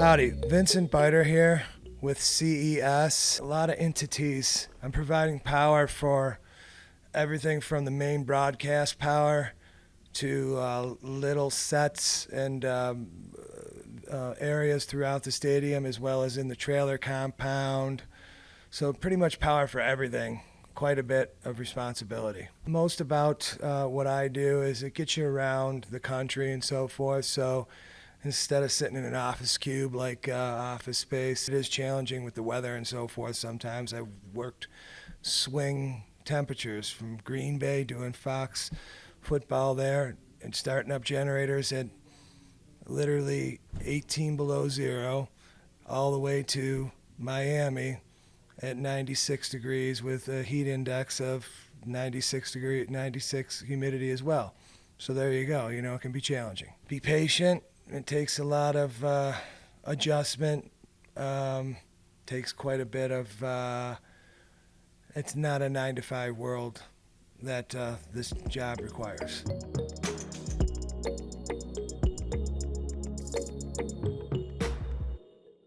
Howdy, Vincent Beiter here with CES. A lot of entities. I'm providing power for everything from the main broadcast power to little sets and areas throughout the stadium, as well as in the trailer compound. So pretty much power for everything. Quite a bit of responsibility. Most about what I do is it gets you around the country and so forth. So instead of sitting in an office cube like Office Space, it is challenging with the weather and so forth. Sometimes I've worked swing temperatures from Green Bay doing Fox football there and starting up generators at literally 18 below zero all the way to Miami at 96 degrees with a heat index of 96 humidity as well. So there you go. It can be challenging. Be patient. It takes a lot of adjustment. Takes quite a bit of. It's not a 9-to-5 world that this job requires.